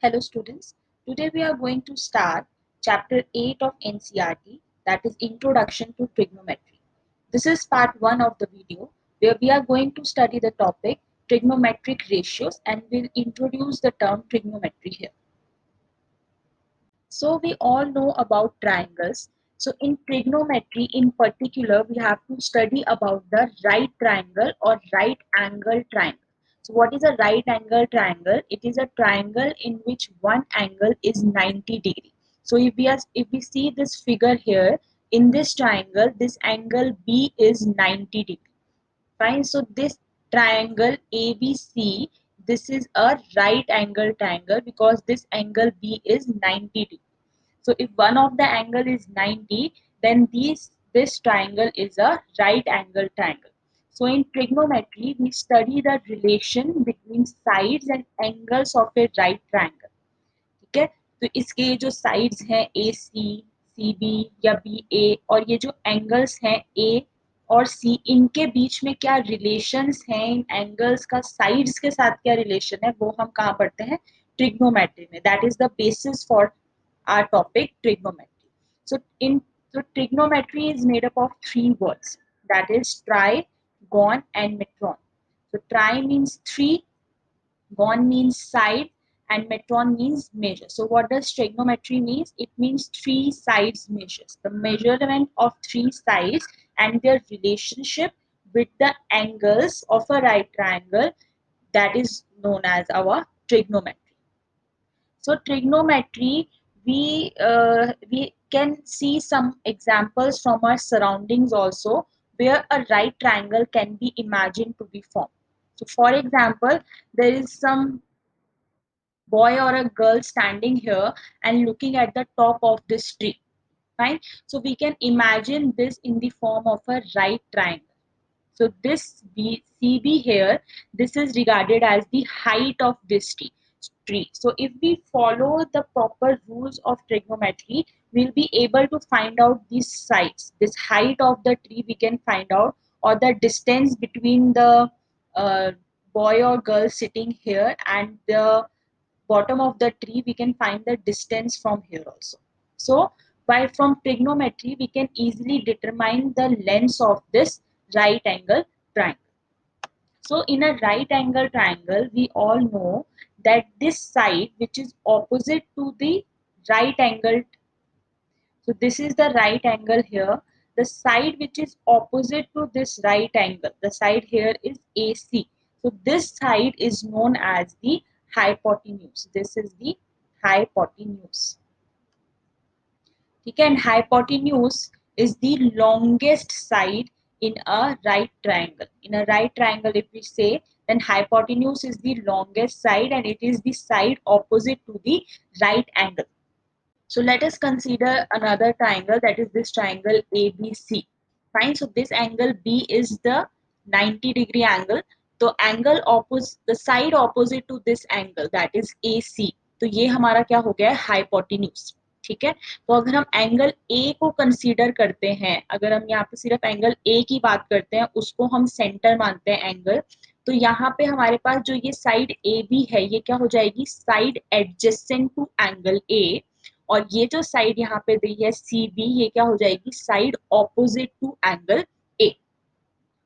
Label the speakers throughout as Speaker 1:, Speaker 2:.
Speaker 1: Hello students, today we are going to start chapter 8 of NCERT, that is Introduction to Trigonometry. This is part 1 of the video where we are going to study the topic trigonometric ratios and will introduce the term trigonometry here. So we all know about triangles. So in trigonometry in particular, we have to study about the right triangle or right angle triangle. So what is a right angle triangle? It is a triangle in which one angle is 90 degree. So if we see this figure here, in this triangle, this angle B is 90 degree. Fine. So this triangle ABC, this is a right angle triangle because this angle B is 90 degree. So if one of the angle is 90, then this triangle is a right angle triangle. So in trigonometry, we study the relation between sides and angles of a right triangle. ठीक है, तो इसके जो sides हैं AC, CB या BA और ये जो angles हैं A और C, इनके बीच में क्या रिलेशंस हैं, इन एंगल्स का साइड्स के साथ क्या रिलेशन है, वो हम कहाँ पढ़ते हैं, ट्रिग्नोमेट्री में. That is the basis for our topic trigonometry. So trigonometry is made up of three words, that is tri, gon and metron. So tri means three, gon means side and metron means measure. So what does trigonometry means? It means three sides measures. The measurement of three sides and their relationship with the angles of a right triangle, that is known as our trigonometry. So trigonometry, we can see some examples from our surroundings also, where a right triangle can be imagined to be formed. So for example, there is some boy or a girl standing here and looking at the top of this tree. Fine. So we can imagine this in the form of a right triangle. So this CB here, this is regarded as the height of this tree. So if we follow the proper rules of trigonometry, we'll be able to find out these sides. This height of the tree we can find out, or the distance between the uh, boy or girl sitting here and the bottom of the tree, we can find the distance from here also. So by from trigonometry, we can easily determine the lengths of this right angle triangle. So in a right angle triangle, we all know that this side which is opposite to the right angle, so this is the right angle here. The side which is opposite to this right angle, the side here is AC. So this side is known as the hypotenuse. This is the hypotenuse. And hypotenuse is the longest side in a right triangle. In a right triangle, if we say, then hypotenuse is the longest side and it is the side opposite to the right angle. So let us consider another triangle, that is this triangle ABC. Fine. So this angle B is the 90-degree angle. So angle opposite, the side opposite to this angle, that is AC. तो ये हमारा क्या हो गया है, hypotenuse. ठीक है. तो अगर हम एंगल ए को कंसीडर करते हैं, अगर हम यहाँ पे सिर्फ एंगल ए की बात करते हैं, उसको हम सेंटर मानते हैं एंगल, तो यहाँ पे हमारे पास जो ये साइड ए बी है, ये क्या हो जाएगी, side adjacent to angle A. और ये जो साइड यहाँ पे दी है सी बी, ये क्या हो जाएगी, side opposite to angle A.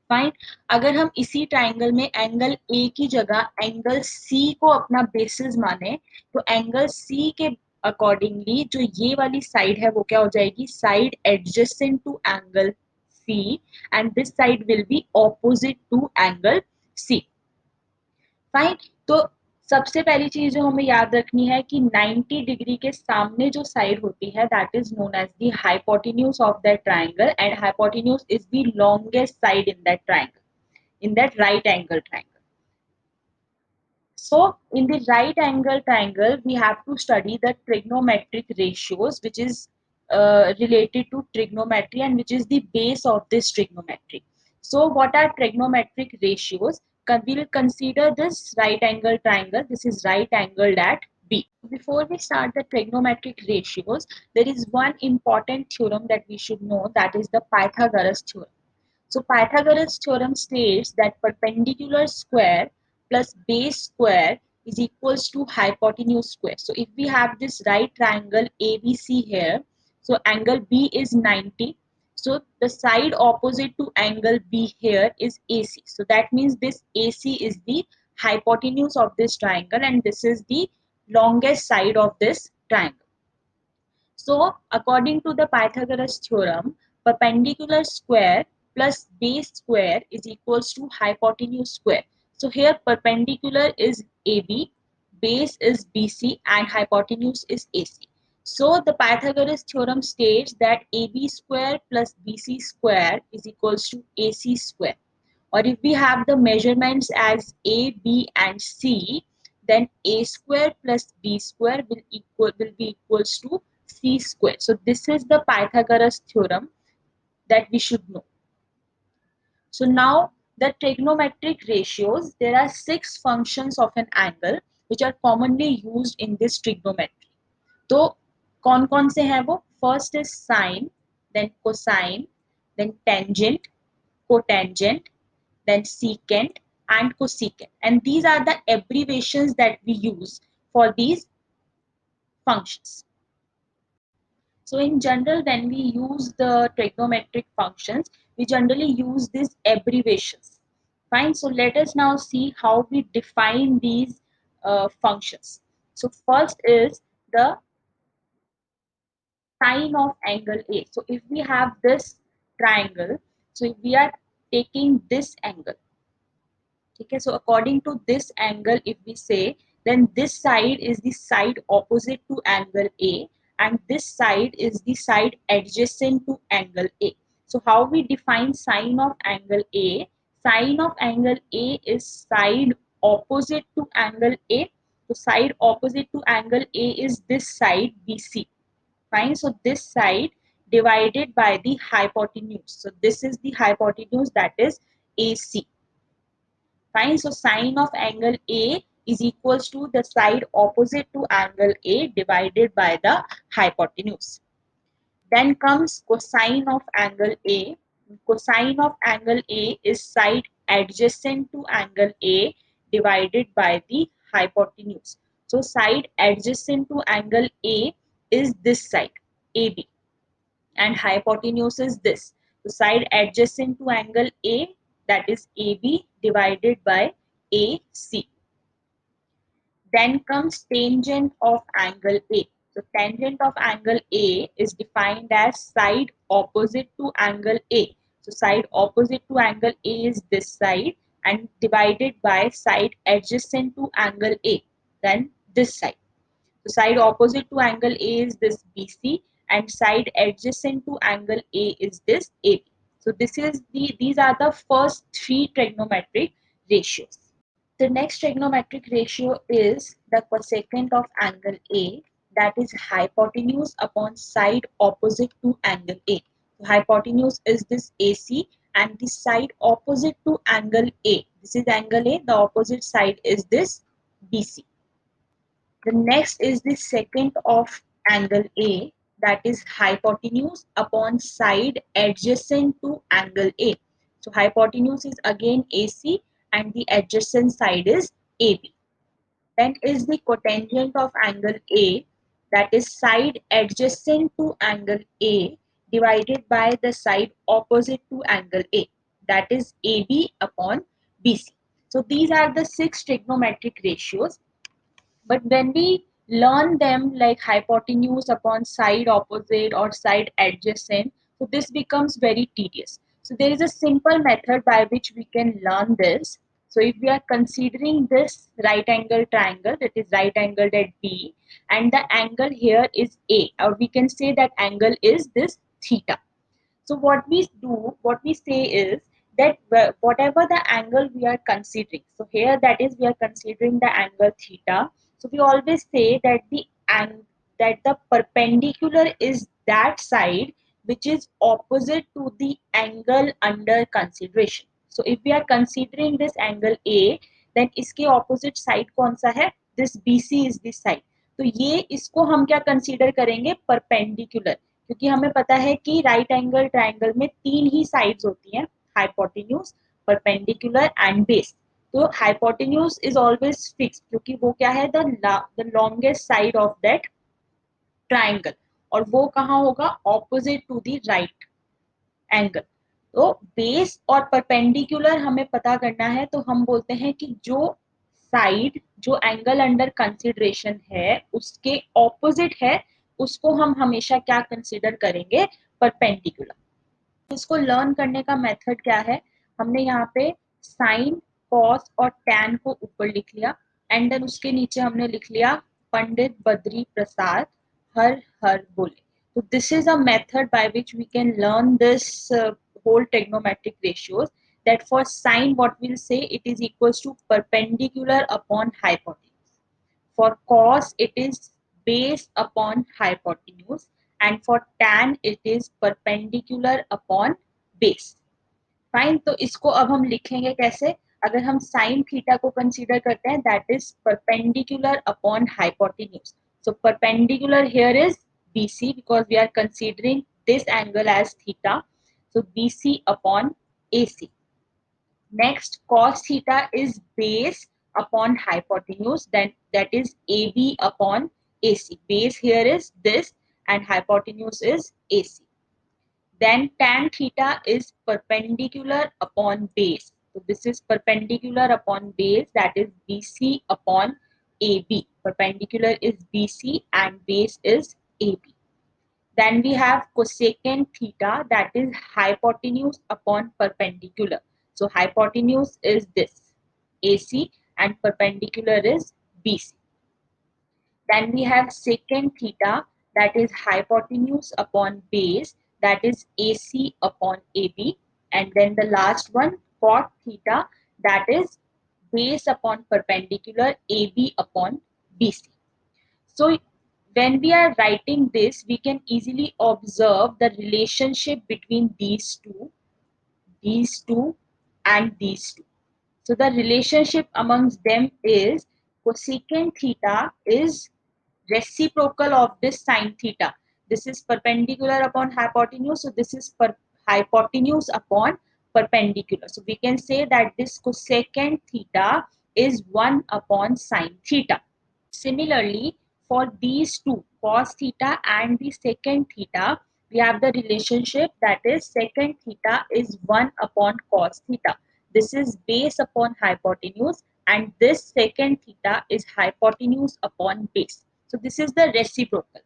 Speaker 1: Fine. अगर हम इसी ट्राइंगल में एंगल ए की जगह एंगल सी को अपना बेसिस माने, तो एंगल सी के अकॉर्डिंगली जो ये वाली साइड है वो क्या हो जाएगी, side adjacent to angle C and this side will be opposite to angle C. Fine. तो सबसे पहली चीज जो हमें याद रखनी है कि 90 डिग्री के सामने जो साइड होती है, that is known as the hypotenuse of that triangle and hypotenuse is the longest side in that triangle, in that right angle triangle. So in the right angle triangle, we have to study the trigonometric ratios, which is related to trigonometry and which is the base of this trigonometry. So what are trigonometric ratios? We will consider this right angle triangle. This is right angled at B. Before we start the trigonometric ratios, there is one important theorem that we should know, that is the Pythagoras theorem. So Pythagoras theorem states that perpendicular square plus base square is equals to hypotenuse square. So if we have this right triangle ABC here, so angle B is 90. So the side opposite to angle B here is AC. So that means this AC is the hypotenuse of this triangle and this is the longest side of this triangle. So according to the Pythagoras theorem, perpendicular square plus base square is equals to hypotenuse square. So here perpendicular is AB, base is BC and hypotenuse is AC. So the Pythagoras theorem states that AB square plus BC square is equals to AC square. Or if we have the measurements as A, B and C, then A square plus B square will be equals to C square. So this is the Pythagoras theorem that we should know. So now the trigonometric ratios, there are 6 functions of an angle which are commonly used in this trigonometry. तो कौन कौन से हैं वो? First is sine, then cosine, then tangent, cotangent, then secant and cosecant. And these are the abbreviations that we use for these functions. So in general, when we use the trigonometric functions, we generally use these abbreviations. Fine. So let us now see how we define these functions. So first is the sine of angle A. So if we have this triangle, so if we are taking this angle, okay, so according to this angle, if we say, then this side is the side opposite to angle A and this side is the side adjacent to angle A. So how we define sine of angle A? Sine of angle A is side opposite to angle A. So side opposite to angle A is this side BC. Fine. So this side divided by the hypotenuse. So this is the hypotenuse, that is AC. Fine. So sine of angle A is equals to the side opposite to angle A divided by the hypotenuse. Then comes cosine of angle A. Cosine of angle A is side adjacent to angle A divided by the hypotenuse. So side adjacent to angle A is this side, AB, and hypotenuse is this. So side adjacent to angle A, that is AB divided by AC. Then comes tangent of angle A. So tangent of angle A is defined as side opposite to angle A. So side opposite to angle A is this side and divided by side adjacent to angle A, then this side. So side opposite to angle A is this BC and side adjacent to angle A is this AB. So these are the first 3 trigonometric ratios. The next trigonometric ratio is the cosecant of angle A, that is hypotenuse upon side opposite to angle A. So hypotenuse is this AC and the side opposite to angle A. This is angle A, the opposite side is this BC. The next is the secant of angle A, that is hypotenuse upon side adjacent to angle A. So hypotenuse is again AC and the adjacent side is AB. Then is the cotangent of angle A, that is side adjacent to angle A divided by the side opposite to angle A, that is AB upon BC. So these are the 6 trigonometric ratios. But when we learn them like hypotenuse upon side opposite or side adjacent, so this becomes very tedious. So there is a simple method by which we can learn this. So if we are considering this right angle triangle, that is right angled at B, and the angle here is A, or we can say that angle is this theta. So what we say is that whatever the angle we are considering, so here that is we are considering the angle theta. So we always say that the perpendicular is that side which is opposite to the angle under consideration. So if we are considering this angle A, then इसके opposite side कौन सा है? This BC is this side. तो ये इसको हम क्या consider करेंगे? परपेंडिकुलर, क्योंकि हमें पता है कि राइट एंगल ट्राइंगल में 3 ही साइड्स होती हैं, हाइपोटेन्यूज, परपेंडिकुलर एंड बेस. तो हाइपोटेन्यूज इज ऑलवेज फिक्स, क्योंकि वो क्या है, the longest side of that triangle, और वो कहाँ होगा, opposite to the right angle. तो बेस और परपेंडिकुलर हमें पता करना है, तो हम बोलते हैं कि जो साइड, जो एंगल अंडर कंसिडरेशन है उसके ऑपोजिट है, उसको हम हमेशा क्या कंसिडर करेंगे, परपेंडिकुलर। इसको लर्न करने का मेथड क्या है, हमने यहाँ पे साइन, कॉस और टैन को ऊपर लिख लिया, एंड देन उसके नीचे हमने लिख लिया पंडित बद्री प्रसाद हर हर बोले। तो this is a method by which we can learn this whole trigonometric ratios, that for sine what we'll say, it is equals to perpendicular upon hypotenuse. For cos, it is base upon hypotenuse, and for tan, it is perpendicular upon base. Fine, तो इसको अब हम लिखेंगे कैसे, अगर हम sine theta को consider करते हैं, that is perpendicular upon hypotenuse. So perpendicular here is BC because we are considering this angle as theta. So BC upon AC. Next, cos theta is base upon hypotenuse, then that is AB upon AC. Base here is this and hypotenuse is AC. Then tan theta is perpendicular upon base. So this is perpendicular upon base, that is BC upon AB. Perpendicular is BC and base is AB. Then we have cosecant theta, that is hypotenuse upon perpendicular. So hypotenuse is this AC and perpendicular is BC. Then we have secant theta, that is hypotenuse upon base, that is AC upon AB. And then the last one, cot theta, that is base upon perpendicular, AB upon BC. So when we are writing this, we can easily observe the relationship between these two, and these two. So the relationship amongst them is cosecant theta is reciprocal of this sine theta. This is perpendicular upon hypotenuse, so this is hypotenuse upon perpendicular. So we can say that this cosecant theta is 1 upon sine theta. Similarly, for these two, cos theta and the secant theta, we have the relationship, that is secant theta is 1 upon cos theta. This is base upon hypotenuse, and this secant theta is hypotenuse upon base. So this is the reciprocal.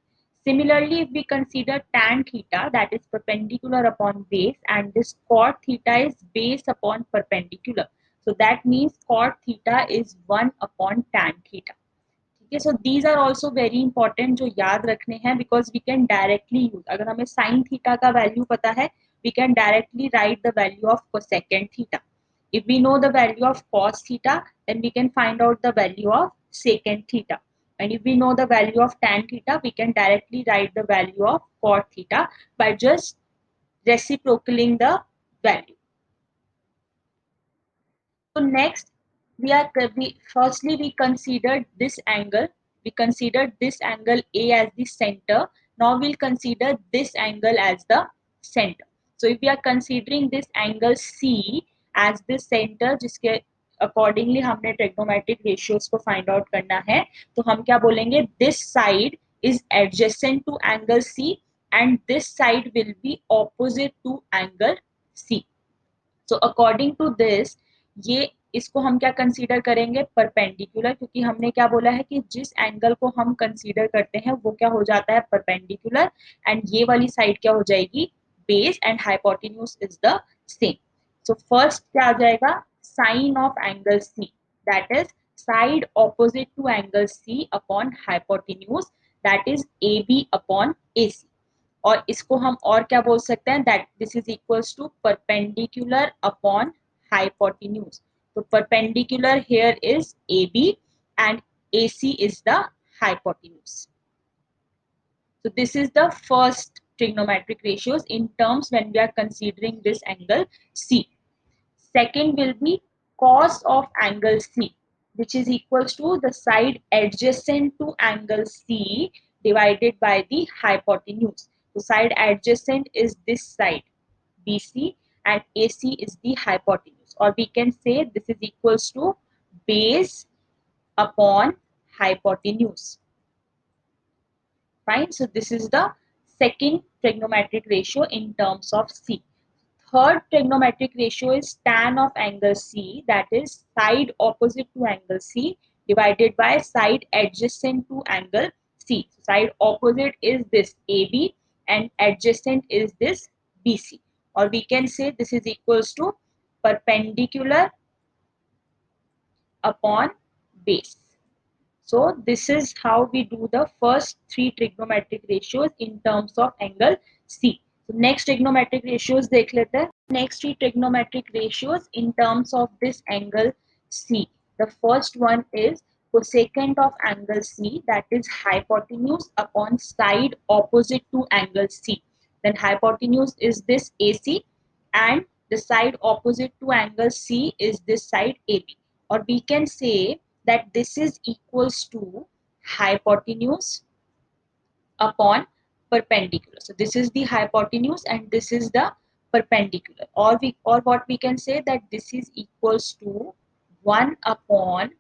Speaker 1: Similarly, if we consider tan theta, that is perpendicular upon base, and this cot theta is base upon perpendicular. So that means cot theta is 1 upon tan theta. ठीक है, so these are also very important जो याद रखने हैं, because we can directly use, अगर हमें sine theta का value पता है, we can directly write the value of cosecant theta. If we know the value of cos theta, then we can find out the value of secant theta. And if we know the value of tan theta, we can directly write the value of cot theta by just reciprocaling the value. So next, firstly we considered this angle. We considered this angle A as the center. Now we'll consider this angle as the center. So if we are considering this angle C as the center, जिसके accordingly हमने trigonometric ratios को find out करना है, तो हम क्या बोलेंगे, this side is adjacent to angle C and this side will be opposite to angle C. So according to this, ये इसको हम क्या कंसीडर करेंगे, परपेंडिकुलर, क्योंकि हमने क्या बोला है कि जिस एंगल को हम कंसीडर करते हैं वो क्या हो जाता है, परपेंडिकुलर, एंड ये वाली साइड क्या हो जाएगी, base, and hypotenuse is the same. So first क्या आ जाएगा, sine of angle C, that is side opposite to angle C upon hypotenuse, that is A B upon A C. और इसको हम और क्या बोल सकते हैं, that this is equals to perpendicular upon hypotenuse. तो perpendicular here is A B and A C is the hypotenuse. So this is the first trigonometric ratios in terms when we are considering this angle C. Second will be cos of angle C, which is equals to the side adjacent to angle C divided by the hypotenuse. So side adjacent is this side BC and AC is the hypotenuse. or we can say this is equals to base upon hypotenuse. Fine. So this is the second trigonometric ratio in terms of C. Third trigonometric ratio is tan of angle C, that is side opposite to angle C divided by side adjacent to angle C. So side opposite is this AB and adjacent is this BC, or we can say this is equals to perpendicular upon base. So this is how we do the first three trigonometric ratios in terms of angle C. So next trigonometric ratios देख लेते हैं. Next three trigonometric ratios in terms of this angle C. The first one is cosecant of angle C, that is hypotenuse upon side opposite to angle C. Then hypotenuse is this AC and the side opposite to angle C is this side AB. Or we can say that this is equals to hypotenuse upon perpendicular. So this is the hypotenuse and this is the perpendicular. Or what we can say that this is equals to 1 upon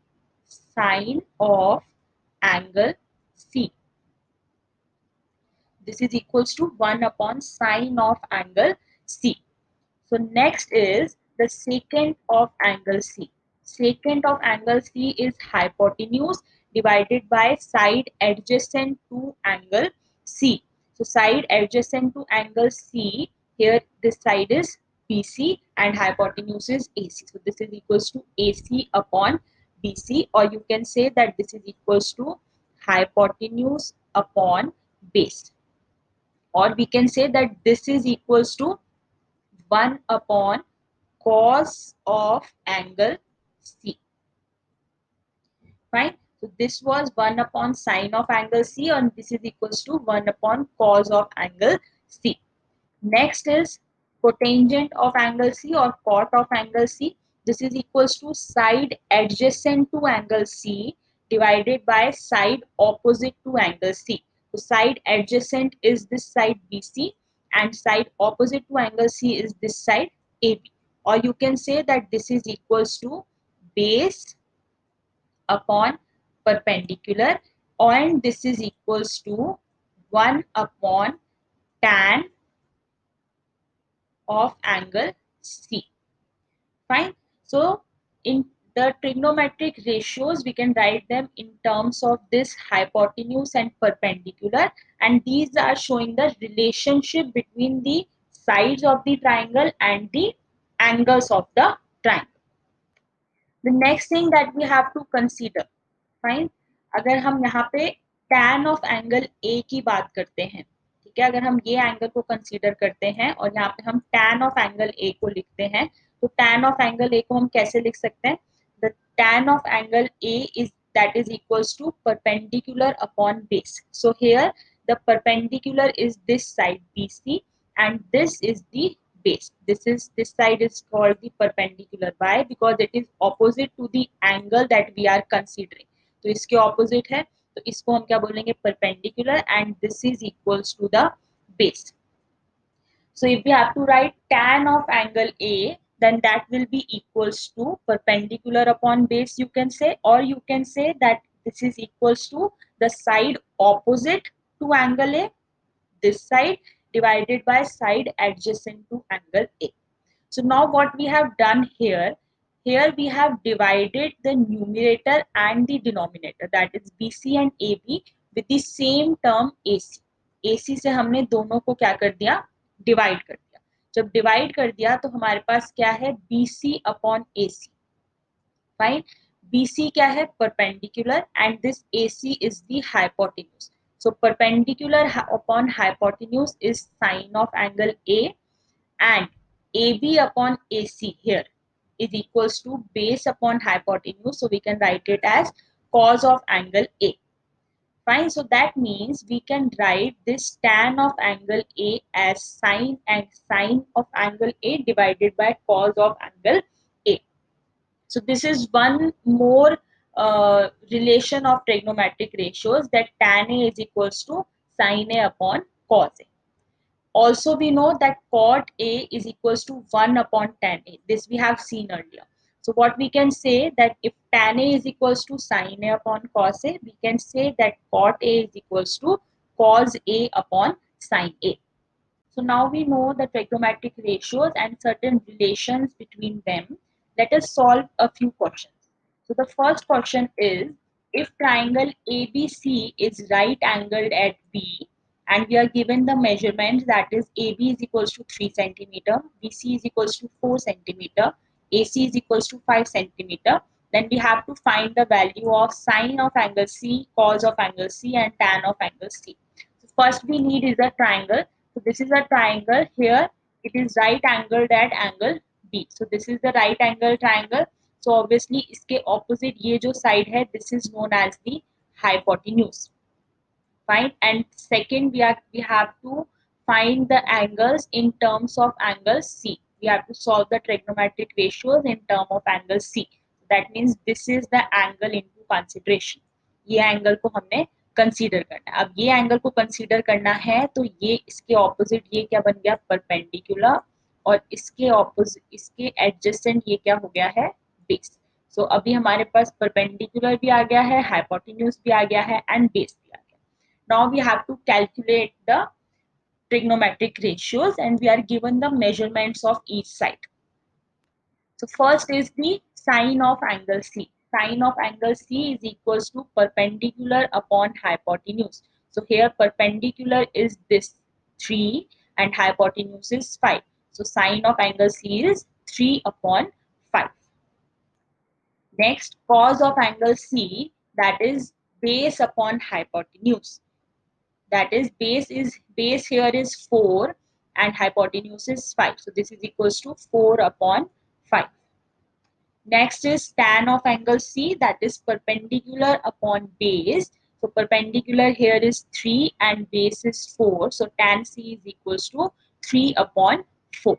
Speaker 1: sine of angle C. This is equals to 1 upon sine of angle C. So next is the secant of angle C. Secant of angle C is hypotenuse divided by side adjacent to angle C. So side adjacent to angle C, here this side is BC and hypotenuse is AC. So this is equals to AC upon BC, or you can say that this is equals to hypotenuse upon base. Or we can say that this is equals to 1 upon cos of angle C. Fine. So this was 1 upon sine of angle C, and this is equals to 1 upon cos of angle C. Next is cotangent of angle C or cot of angle C. This is equals to side adjacent to angle C divided by side opposite to angle C. So side adjacent is this side BC and side opposite to angle C is this side AB. Or you can say that this is equals to base upon perpendicular, and this is equals to 1 upon tan of angle C. Fine. So in the trigonometric ratios, we can write them in terms of this hypotenuse and perpendicular, and these are showing the relationship between the sides of the triangle and the angles of the triangle. The next thing that we have to consider, fine, अगर हम यहाँ पे tan of angle A की बात करते हैं, ठीक है, अगर हम ये एंगल को कंसीडर करते हैं और यहाँ पे हम tan of angle A को लिखते हैं, तो tan of angle A को हम कैसे लिख सकते हैं? The tan of angle A is that is equals to perpendicular upon base. So here the perpendicular is this side BC and this is the base. This side is called the perpendicular. Why? Because it is opposite to the angle that we are considering. तो इसके opposite है, तो इसको हम क्या बोलेंगे? Perpendicular, and this is equals to the base. So if we have to write tan of angle A, then that will be equals to perpendicular upon base, you can say, or you can say that this is equals to the side opposite to angle A, this side, divided by side adjacent to angle A. So now what we have done here we have divided the numerator and the denominator, that is BC and AB, with the same term AC. AC से हमने दोनों को क्या कर दिया? Divide कर दिया. जब डिवाइड कर दिया तो हमारे पास क्या है? BC upon AC. Fine. BC क्या है? Perpendicular, and this AC is the hypotenuse. So perpendicular upon hypotenuse is sine of angle A, and AB upon AC here is equals to base upon hypotenuse. So we can write it as cos of angle A. Fine. So that means we can write this tan of angle A as sine of angle A divided by cos of angle A. So this is one more relation of trigonometric ratios, that tan A is equals to sine A upon cos A. Also, we know that cot A is equals to 1 upon tan A. This we have seen earlier. So what we can say that if tan A is equals to sin A upon cos A, we can say that cot A is equals to cos A upon sin A. So now we know the trigonometric ratios and certain relations between them. Let us solve a few questions. So the first question is, if triangle ABC is right angled at B and we are given the measurements, that is AB is equals to 3 centimeter, BC is equals to 4 centimeter, AC is equals to 5 centimeter, then we have to find the value of sine of angle C, cos of angle C and tan of angle C. So first we need is a triangle. So this is a triangle. Here it is right angled at angle B. So this is the right angle triangle. So obviously इसके opposite ये जो side है, this is known as the hypotenuse. Fine. And second, we have to find the angles in terms of angle C. We have to solve the trigonometric ratios in terms of angle C. That means this is the angle into consideration. ये angle को हमने consider करना है. अब ये angle को consider करना है तो ये इसके ऑपोजिट ये क्या बन गया, परपेंडिकुलर, और इसके ऑपोजिट इसके एडजेसेंट ये क्या हो गया है, बेस. सो अभी हमारे पास परपेंडिकुलर भी आ गया है, हाइपोटेन्यूज भी आ गया है एंड बेस भी आ गया. Now we have to calculate the trigonometric ratios and we are given the measurements of each side. So first is the sine of angle C. Sine of angle C is equals to perpendicular upon hypotenuse. So here perpendicular is this 3 and hypotenuse is 5. So sine of angle C is 3 upon 5. Next, cos of angle C, that is base upon hypotenuse. That is base here is 4 and hypotenuse is 5. So this is equals to 4 upon 5. Next is tan of angle C, that is perpendicular upon base. So perpendicular here is 3 and base is 4. So tan C is equals to 3 upon 4.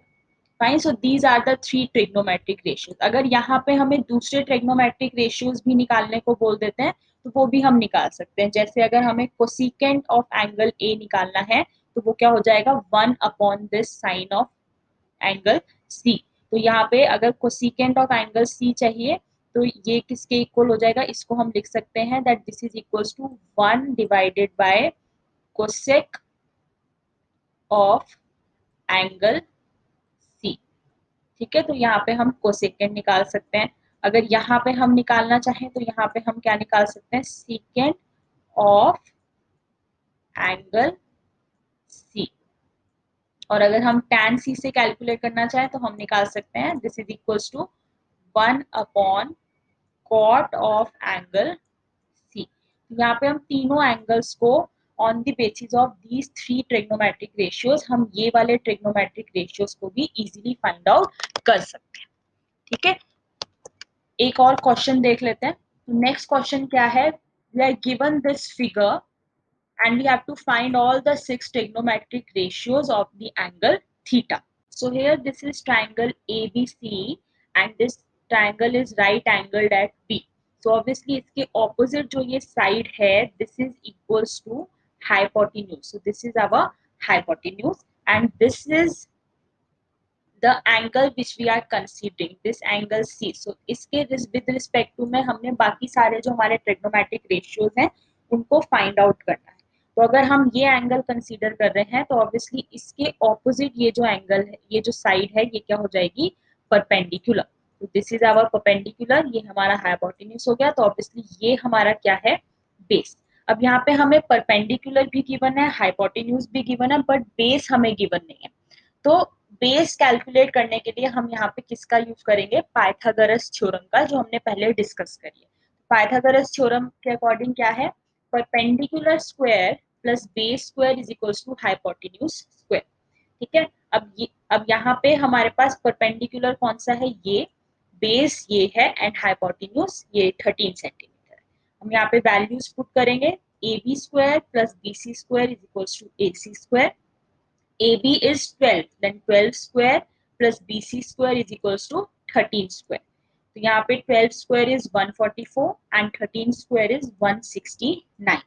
Speaker 1: Fine. So these are the three trigonometric ratios. अगर यहाँ पे हमें दूसरे trigonometric ratios भी निकालने को बोल देते हैं तो वो भी हम निकाल सकते हैं. जैसे अगर हमें cosecant of angle A निकालना है तो वो क्या हो जाएगा, 1 upon this sine of angle C. तो यहाँ पे अगर cosecant of angle C चाहिए तो ये किसके इक्वल हो जाएगा, इसको हम लिख सकते हैं that this is equals to 1 divided by cosec of angle C. ठीक है, तो यहाँ पे हम कोसेकेंड निकाल सकते हैं. अगर यहाँ पे हम निकालना चाहें तो यहाँ पे हम क्या निकाल सकते हैं, सेकेंड ऑफ एंगल C. और अगर हम tan C से कैलकुलेट करना चाहें तो हम निकाल सकते हैं this is equals to 1 upon cot of angle C. यहाँ पे हम तीनों एंगल्स को on the basis of these three trigonometric ratios हम ये वाले ट्रिग्नोमेट्रिक रेशियोज को भी इजीली फाइंड आउट कर सकते हैं. ठीक है, एक और क्वेश्चन देख लेते हैं. नेक्स्ट क्वेश्चन क्या है, we are given this figure and we have to find all the 6 trigonometric ratios of the angle theta. So here this is triangle ABC and this triangle is right angled at B. So obviously इसके opposite जो ये side है this is equals to hypotenuse. So this is our hypotenuse and this is the angle which we are considering, this angle C. So इसके with respect to में हमने बाकी सारे जो हमारे trigonometric ratios हैं उनको find out करना है. तो अगर हम ये एंगल कंसीडर कर रहे हैं तो ऑब्वियसली इसके ऑपोजिट ये जो एंगल है, ये जो साइड है ये क्या हो जाएगी, परपेंडिकुलर. तो दिस इज आवर परपेंडिकुलर, ये हमारा हाइपोटेन्यूज हो गया. तो ऑब्वियसली ये हमारा क्या है, बेस. अब यहाँ पे हमें परपेंडिकुलर भी गिवन है, हाइपोटेन्यूज भी गिवन है, बट बेस हमें गिवन नहीं है. तो बेस कैलकुलेट करने के लिए हम यहाँ पे किसका यूज करेंगे, पाइथागोरस थ्योरम का, जो हमने पहले डिस्कस करी है. पाइथागोरस थ्योरम के अकॉर्डिंग क्या है, perpendicular square plus base square is equals to hypotenuse square. ठीक है, अब यहाँ पे हमारे पास परपेंडिकुलर कौन सा है, ये बेस ये है एंड हाइपोटेन्यूज ये 13 सेंटीमीटर है. हम यहाँ पे वैल्यूज पुट करेंगे, A B square plus B C square is equals to A C square. AB is 12, then 12 square plus BC square is equals to 13 square. तो यहाँ पे 12 square is 144 and 13 square is 169.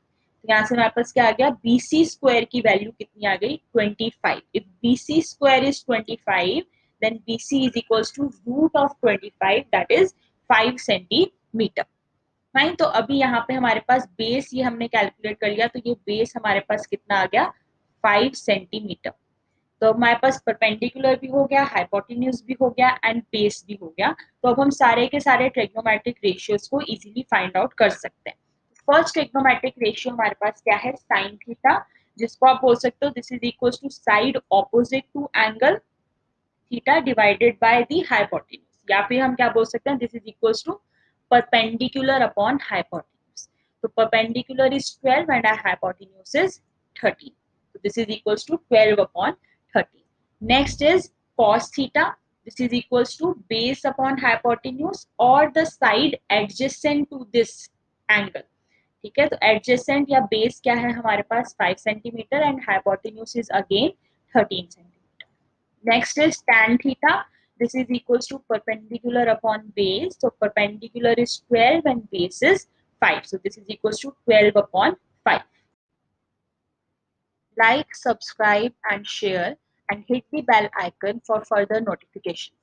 Speaker 1: तो यहाँ से हमारे पास क्या आ गया, BC स्क्वायर की वैल्यू कितनी आ गई, 25. If BC square is 25, then BC is equals to root of 25, that is 5 centimetre. Fine. तो अभी यहाँ पे हमारे पास बेस ये हमने कैलकुलेट कर लिया, तो ये बेस हमारे पास कितना आ गया, 5 सेंटीमीटर. तो हमारे पास परपेंडिकुलर भी हो गया, हाइपोटेन्यूज भी हो गया एंड बेस भी हो गया. तो अब हम सारे के सारे ट्रिग्नोमेट्रिक रेशियोज को इजीली फाइंड आउट कर सकते हैं. फर्स्ट ट्रिग्नोमेट्रिक रेशियो हमारे पास क्या है, साइन थीटा, जिसको आप बोल सकते हो this is equal to side opposite to angle theta divided by the hypotenuse, या फिर हम क्या बोल सकते हैं, this is equal to perpendicular upon hypotenuse. तो perpendicular is 12 and hypotenuse is 13. So this is equals to 12 upon 13. Next is cos theta. This is equals to base upon hypotenuse or the side adjacent to this angle. ठीक है, तो adjacent या base क्या है हमारे पास 5 centimetre and hypotenuse is again 13 centimetre. Next is tan theta. This is equals to perpendicular upon base. So perpendicular is 12 and base is 5. So this is equals to 12 upon 5. Like, subscribe and share and hit the bell icon for further notification.